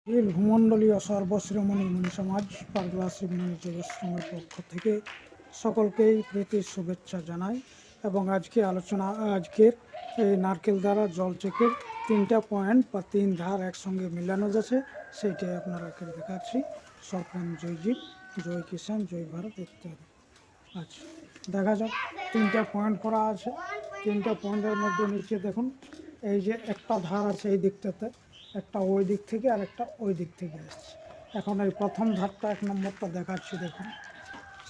এই ভূমণ্ডলীয় সর্বশ্রীমণি মুনি সমাজ পাগলা শিবমণি যোগাশ্রমের পক্ষ থেকে সকলকেই প্রীতির শুভেচ্ছা জানাই। এবং আজকের এই নারকেল দ্বারা জল চেকের 3টা পয়েন্ট বা 3 ধার একসঙ্গে মিলানো যাচ্ছে, সেইটাই আপনারাকে দেখাচ্ছি। সপ্রেম জয়জীব, জয় কিষাণ, জয় ভারত ইত্যাদি। আচ্ছা, দেখা যাক। 3টা পয়েন্ট করা আছে। 3টা পয়েন্টের মধ্যে নিচে দেখুন, এই যে একটা ধার আছে এই দিকটাতে, একটা ওই দিক থেকে আর একটা ওই দিক থেকে আসছে। এখন এই প্রথম ধারটা 1 নম্বরটা দেখাচ্ছি। দেখুন,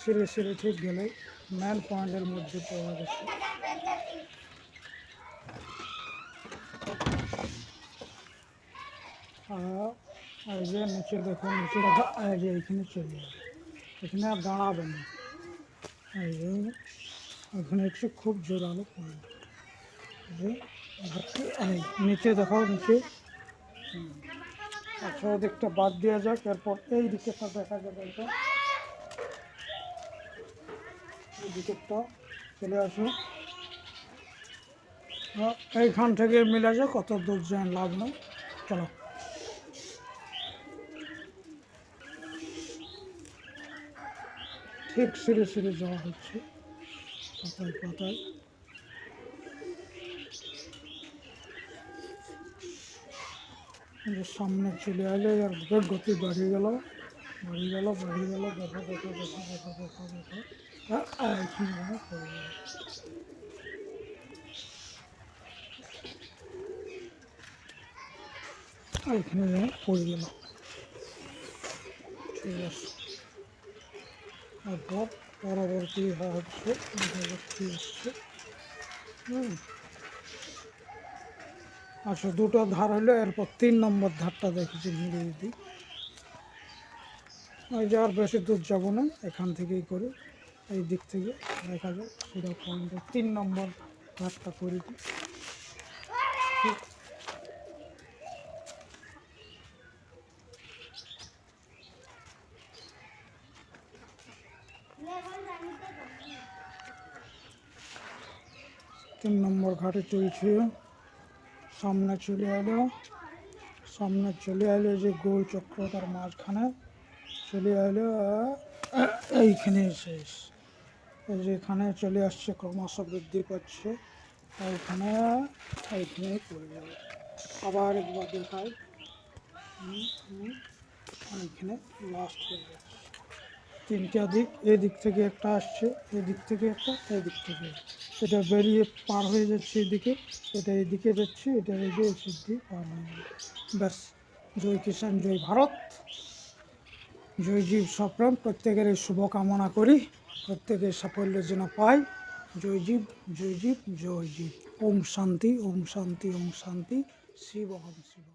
সিঁড়ি সিঁড়ি ঠিক গেলে মেন পয়েন্টের মধ্যে পাওয়া গেছে। এই যে নিচে দেখুন, নিচে দেখা, এই যে এইখানে চলে যাবে, এখানে আর দাঁড়াবে না। এই যে এখানে হচ্ছে খুব জোরালো পয়েন্ট। এই নিচে দেখাও, নিচে। আচ্ছা, ওদিকটা বাদ দেওয়া যাক। এরপর এই দিকেটা দেখা যাবে। এটা এই দিকেরটা চলে আসো। এইখান থেকে মিলা যাক, কত দূর যায় লাভ নেই। চলো, ঠিক সিঁড়ে সিঁড়ে যাওয়া হচ্ছে, পাতায় পাতায়। সামনে চলে এলে আর গতি বাড়িয়ে গেল, বাড়িয়ে গেল, বাড়িয়ে গেল। দেখো দেখো দেখো দেখো দেখো দেখো, এইখানে পড়ে গেল। এইখানে পড়ে গেল। ঠিক আছে, তারপর পরবর্তী হচ্ছে পরবর্তী আসছে। আচ্ছা, 2টো ধার হলো। এরপর 3 নম্বর ধারটা দেখেছি মিলিয়ে দিই। ওই যে আর বেশি দূর যাবো না, এখান থেকেই করি। এই দিক থেকে দেখা যায় সেটা পয়েন্টে 3 নম্বর ধারটা করে দিই। ঠিক, তিন নম্বর ঘাটে চলছে। সামনে চলে এলো, সামনে চলে এলো যে গোল চক্রটার মাঝখানে চলে এলো। এইখানে শেষ। এই যে এখানে চলে আসছে, ক্রমশ বৃদ্ধি পাচ্ছে। এইখানে এইখানে পড়ে যাবে। আবার একবার দেখায়, এইখানে লাস্ট হয়ে যাচ্ছে। 3টা দিক, এদিক থেকে একটা আসছে, এদিক থেকে একটা, এদিক থেকে। এটা বেরিয়ে পার হয়ে যাচ্ছে এদিকে, এটা এদিকে যাচ্ছে, এটা এদিকে সিদ্ধি পার হয়ে যাচ্ছে। ব্যাস, জয় কিষাণ, জয় ভারত, জয় জীব সপ্রেম। প্রত্যেকের শুভকামনা করি, প্রত্যেকের সাফল্যের জন্য পাই। জয় জীব, জয় জীব, জয় জীব। ওম শান্তি, ওম শান্তি, ওম শান্তি। শিব, ওম শিব।